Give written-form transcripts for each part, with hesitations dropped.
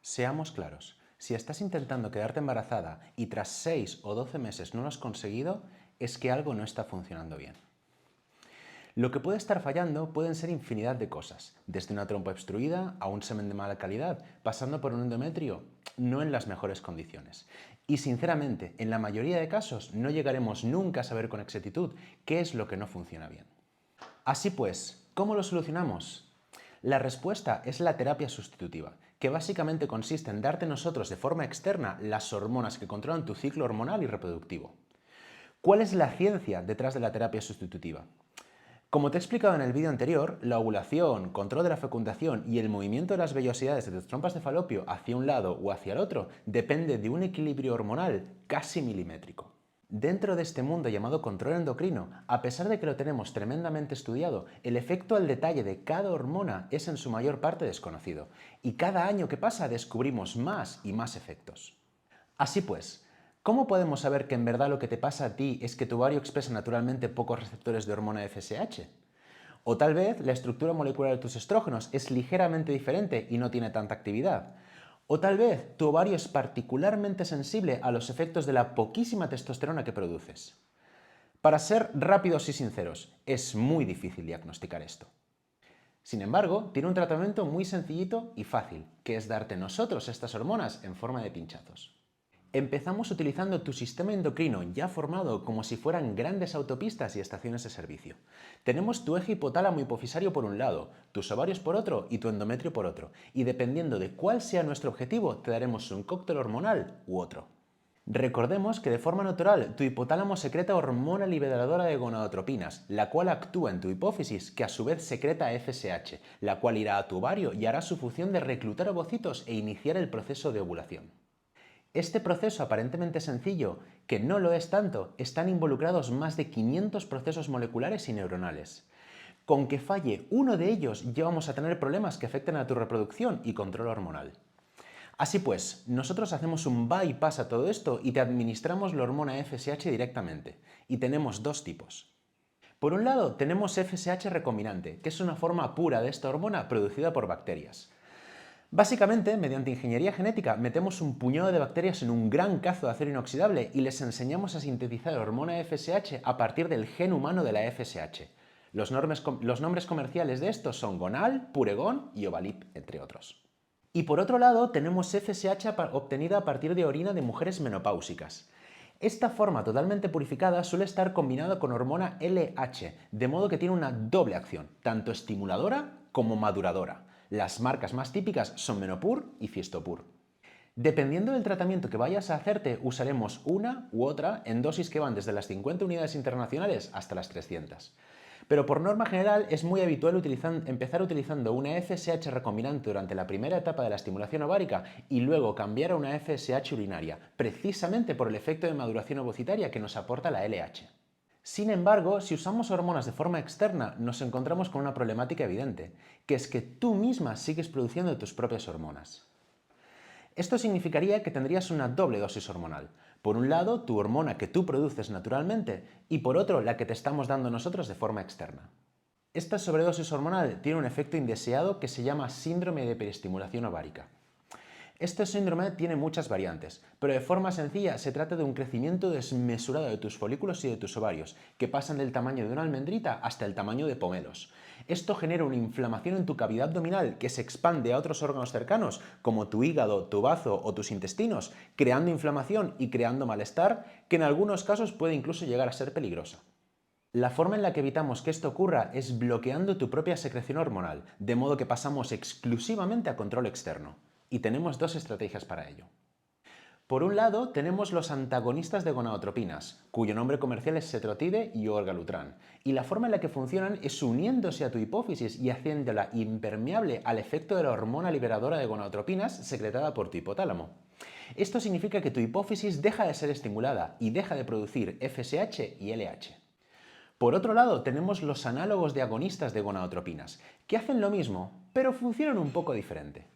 Seamos claros, si estás intentando quedarte embarazada y tras 6 o 12 meses no lo has conseguido, es que algo no está funcionando bien. Lo que puede estar fallando pueden ser infinidad de cosas, desde una trompa obstruida a un semen de mala calidad, pasando por un endometrio no en las mejores condiciones. Y sinceramente, en la mayoría de casos no llegaremos nunca a saber con exactitud qué es lo que no funciona bien. Así pues, ¿cómo lo solucionamos? La respuesta es la terapia sustitutiva, que básicamente consiste en darte nosotros de forma externa las hormonas que controlan tu ciclo hormonal y reproductivo. ¿Cuál es la ciencia detrás de la terapia sustitutiva? Como te he explicado en el vídeo anterior, la ovulación, control de la fecundación y el movimiento de las vellosidades de tus trompas de falopio hacia un lado o hacia el otro depende de un equilibrio hormonal casi milimétrico. Dentro de este mundo llamado control endocrino, a pesar de que lo tenemos tremendamente estudiado, el efecto al detalle de cada hormona es en su mayor parte desconocido, y cada año que pasa descubrimos más y más efectos. Así pues, ¿cómo podemos saber que en verdad lo que te pasa a ti es que tu ovario expresa naturalmente pocos receptores de hormona FSH? O tal vez la estructura molecular de tus estrógenos es ligeramente diferente y no tiene tanta actividad. O tal vez tu ovario es particularmente sensible a los efectos de la poquísima testosterona que produces. Para ser rápidos y sinceros, es muy difícil diagnosticar esto. Sin embargo, tiene un tratamiento muy sencillito y fácil, que es darte nosotros estas hormonas en forma de pinchazos. Empezamos utilizando tu sistema endocrino ya formado como si fueran grandes autopistas y estaciones de servicio. Tenemos tu eje hipotálamo hipofisario por un lado, tus ovarios por otro y tu endometrio por otro, y dependiendo de cuál sea nuestro objetivo, te daremos un cóctel hormonal u otro. Recordemos que de forma natural tu hipotálamo secreta hormona liberadora de gonadotropinas, la cual actúa en tu hipófisis, que a su vez secreta FSH, la cual irá a tu ovario y hará su función de reclutar ovocitos e iniciar el proceso de ovulación. Este proceso aparentemente sencillo, que no lo es tanto, están involucrados más de 500 procesos moleculares y neuronales. Con que falle uno de ellos ya vamos a tener problemas que afecten a tu reproducción y control hormonal. Así pues, nosotros hacemos un bypass a todo esto y te administramos la hormona FSH directamente. Y tenemos dos tipos. Por un lado, tenemos FSH recombinante, que es una forma pura de esta hormona producida por bacterias. Básicamente, mediante ingeniería genética, metemos un puñado de bacterias en un gran cazo de acero inoxidable y les enseñamos a sintetizar hormona FSH a partir del gen humano de la FSH. Los nombres comerciales de estos son Gonal, Puregon y Ovalip, entre otros. Y por otro lado, tenemos FSH obtenida a partir de orina de mujeres menopáusicas. Esta forma totalmente purificada suele estar combinada con hormona LH, de modo que tiene una doble acción, tanto estimuladora como maduradora. Las marcas más típicas son Menopur y Fiestopur. Dependiendo del tratamiento que vayas a hacerte, usaremos una u otra en dosis que van desde las 50 unidades internacionales hasta las 300. Pero por norma general es muy habitual empezar utilizando una FSH recombinante durante la primera etapa de la estimulación ovárica y luego cambiar a una FSH urinaria, precisamente por el efecto de maduración ovocitaria que nos aporta la LH. Sin embargo, si usamos hormonas de forma externa, nos encontramos con una problemática evidente, que es que tú misma sigues produciendo tus propias hormonas. Esto significaría que tendrías una doble dosis hormonal. Por un lado, tu hormona que tú produces naturalmente y por otro, la que te estamos dando nosotros de forma externa. Esta sobredosis hormonal tiene un efecto indeseado que se llama síndrome de hiperestimulación ovárica. Este síndrome tiene muchas variantes, pero de forma sencilla se trata de un crecimiento desmesurado de tus folículos y de tus ovarios, que pasan del tamaño de una almendrita hasta el tamaño de pomelos. Esto genera una inflamación en tu cavidad abdominal que se expande a otros órganos cercanos, como tu hígado, tu bazo o tus intestinos, creando inflamación y creando malestar, que en algunos casos puede incluso llegar a ser peligrosa. La forma en la que evitamos que esto ocurra es bloqueando tu propia secreción hormonal, de modo que pasamos exclusivamente a control externo. Y tenemos dos estrategias para ello. Por un lado, tenemos los antagonistas de gonadotropinas, cuyo nombre comercial es Cetrotide y Orgalutran, y la forma en la que funcionan es uniéndose a tu hipófisis y haciéndola impermeable al efecto de la hormona liberadora de gonadotropinas secretada por tu hipotálamo. Esto significa que tu hipófisis deja de ser estimulada y deja de producir FSH y LH. Por otro lado, tenemos los análogos de agonistas de gonadotropinas, que hacen lo mismo, pero funcionan un poco diferente.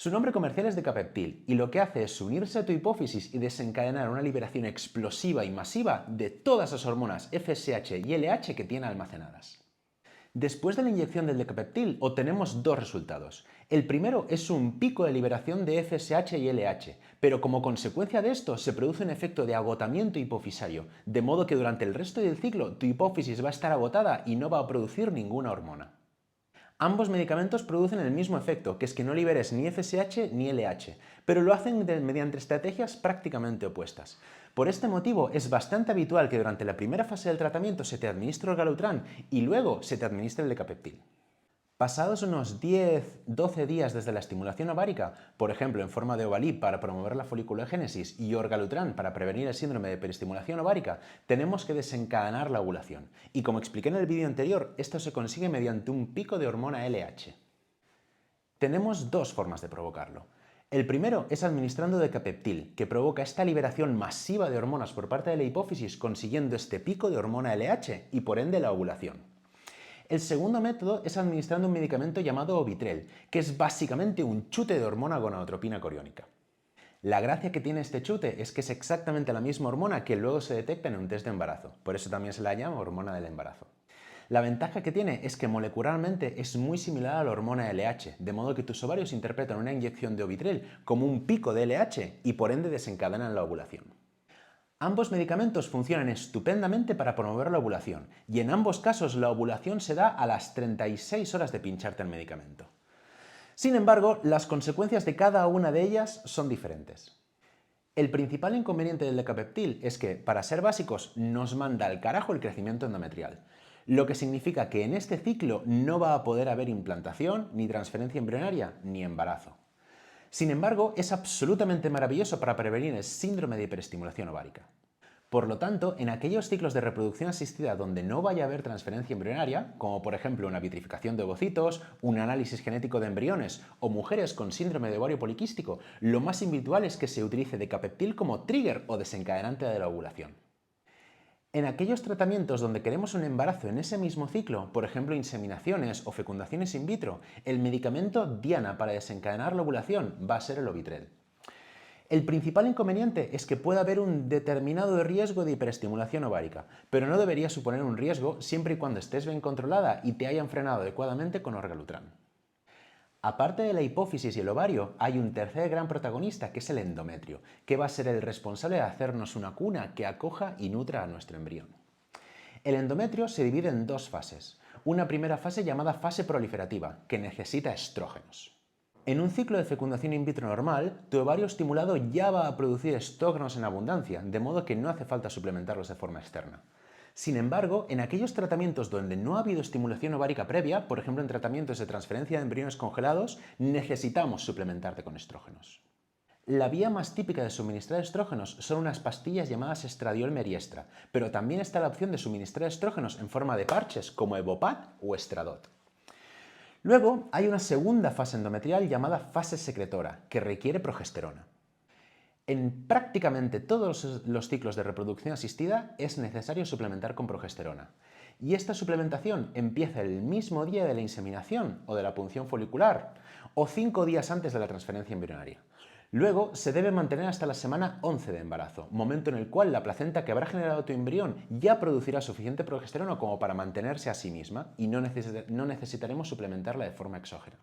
Su nombre comercial es Decapeptyl y lo que hace es unirse a tu hipófisis y desencadenar una liberación explosiva y masiva de todas las hormonas FSH y LH que tiene almacenadas. Después de la inyección del decapeptil obtenemos dos resultados. El primero es un pico de liberación de FSH y LH, pero como consecuencia de esto se produce un efecto de agotamiento hipofisario, de modo que durante el resto del ciclo tu hipófisis va a estar agotada y no va a producir ninguna hormona. Ambos medicamentos producen el mismo efecto, que es que no liberes ni FSH ni LH, pero lo hacen mediante estrategias prácticamente opuestas. Por este motivo es bastante habitual que durante la primera fase del tratamiento se te administre orgalutran y luego se te administre el decapeptil. Pasados unos 10-12 días desde la estimulación ovárica, por ejemplo en forma de Ovalip para promover la foliculogénesis y orgalutran para prevenir el síndrome de hiperestimulación ovárica, tenemos que desencadenar la ovulación. Y como expliqué en el vídeo anterior, esto se consigue mediante un pico de hormona LH. Tenemos dos formas de provocarlo. El primero es administrando decapeptil, que provoca esta liberación masiva de hormonas por parte de la hipófisis consiguiendo este pico de hormona LH y por ende la ovulación. El segundo método es administrando un medicamento llamado Ovitrel, que es básicamente un chute de hormona gonadotropina coriónica. La gracia que tiene este chute es que es exactamente la misma hormona que luego se detecta en un test de embarazo, por eso también se la llama hormona del embarazo. La ventaja que tiene es que molecularmente es muy similar a la hormona LH, de modo que tus ovarios interpretan una inyección de Ovitrel como un pico de LH y por ende desencadenan la ovulación. Ambos medicamentos funcionan estupendamente para promover la ovulación y en ambos casos la ovulación se da a las 36 horas de pincharte el medicamento. Sin embargo, las consecuencias de cada una de ellas son diferentes. El principal inconveniente del decapeptil es que, para ser básicos, nos manda al carajo el crecimiento endometrial, lo que significa que en este ciclo no va a poder haber implantación, ni transferencia embrionaria, ni embarazo. Sin embargo, es absolutamente maravilloso para prevenir el síndrome de hiperestimulación ovárica. Por lo tanto, en aquellos ciclos de reproducción asistida donde no vaya a haber transferencia embrionaria, como por ejemplo una vitrificación de ovocitos, un análisis genético de embriones o mujeres con síndrome de ovario poliquístico, lo más habitual es que se utilice decapeptil como trigger o desencadenante de la ovulación. En aquellos tratamientos donde queremos un embarazo en ese mismo ciclo, por ejemplo inseminaciones o fecundaciones in vitro, el medicamento diana para desencadenar la ovulación va a ser el Ovitrel. El principal inconveniente es que puede haber un determinado riesgo de hiperestimulación ovárica, pero no debería suponer un riesgo siempre y cuando estés bien controlada y te hayan frenado adecuadamente con orgalutran. Aparte de la hipófisis y el ovario, hay un tercer gran protagonista que es el endometrio, que va a ser el responsable de hacernos una cuna que acoja y nutra a nuestro embrión. El endometrio se divide en dos fases. Una primera fase llamada fase proliferativa, que necesita estrógenos. En un ciclo de fecundación in vitro normal, tu ovario estimulado ya va a producir estrógenos en abundancia, de modo que no hace falta suplementarlos de forma externa. Sin embargo, en aquellos tratamientos donde no ha habido estimulación ovárica previa, por ejemplo en tratamientos de transferencia de embriones congelados, necesitamos suplementarte con estrógenos. La vía más típica de suministrar estrógenos son unas pastillas llamadas estradiol meriestra, pero también está la opción de suministrar estrógenos en forma de parches como Evopad o Estradot. Luego hay una segunda fase endometrial llamada fase secretora, que requiere progesterona. En prácticamente todos los ciclos de reproducción asistida es necesario suplementar con progesterona. Y esta suplementación empieza el mismo día de la inseminación o de la punción folicular, o 5 días antes de la transferencia embrionaria. Luego se debe mantener hasta la semana 11 de embarazo, momento en el cual la placenta que habrá generado tu embrión ya producirá suficiente progesterona como para mantenerse a sí misma y no necesitaremos suplementarla de forma exógena.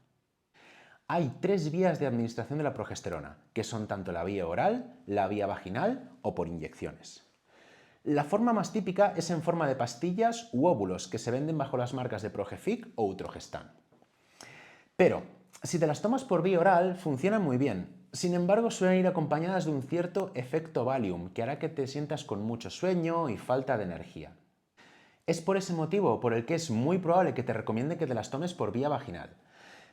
Hay 3 vías de administración de la progesterona, que son tanto la vía oral, la vía vaginal o por inyecciones. La forma más típica es en forma de pastillas u óvulos que se venden bajo las marcas de Progefic o Utrogestan. Pero, si te las tomas por vía oral, funcionan muy bien. Sin embargo, suelen ir acompañadas de un cierto efecto Valium, que hará que te sientas con mucho sueño y falta de energía. Es por ese motivo por el que es muy probable que te recomiende que te las tomes por vía vaginal.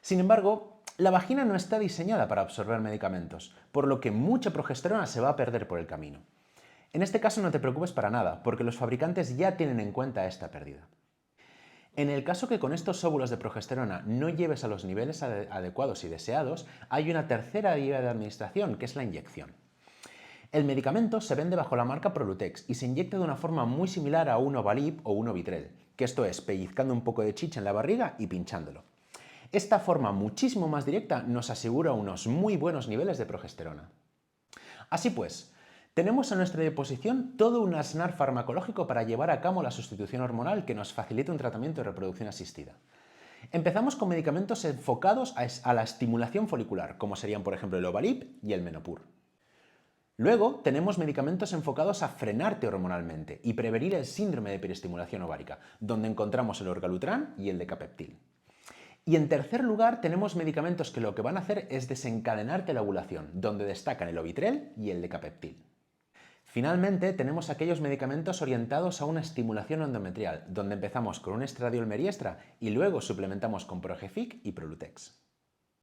Sin embargo, la vagina no está diseñada para absorber medicamentos, por lo que mucha progesterona se va a perder por el camino. En este caso no te preocupes para nada, porque los fabricantes ya tienen en cuenta esta pérdida. En el caso que con estos óvulos de progesterona no lleves a los niveles adecuados y deseados, hay una tercera vía de administración, que es la inyección. El medicamento se vende bajo la marca Prolutex y se inyecta de una forma muy similar a un Ovalip o un Ovitrel, que esto es pellizcando un poco de chicha en la barriga y pinchándolo. Esta forma muchísimo más directa nos asegura unos muy buenos niveles de progesterona. Así pues, Tenemos a nuestra disposición todo un arsenal farmacológico para llevar a cabo la sustitución hormonal que nos facilite un tratamiento de reproducción asistida. Empezamos con medicamentos enfocados a la estimulación folicular, como serían por ejemplo el Ovalip y el Menopur. Luego tenemos medicamentos enfocados a frenarte hormonalmente y prevenir el síndrome de hiperestimulación ovárica, donde encontramos el Orgalutran y el Decapeptyl. Y en tercer lugar tenemos medicamentos que lo que van a hacer es desencadenarte la ovulación, donde destacan el Ovitrel y el Decapeptyl. Finalmente tenemos aquellos medicamentos orientados a una estimulación endometrial, donde empezamos con un estradiol meriestra y luego suplementamos con Progefic y Prolutex.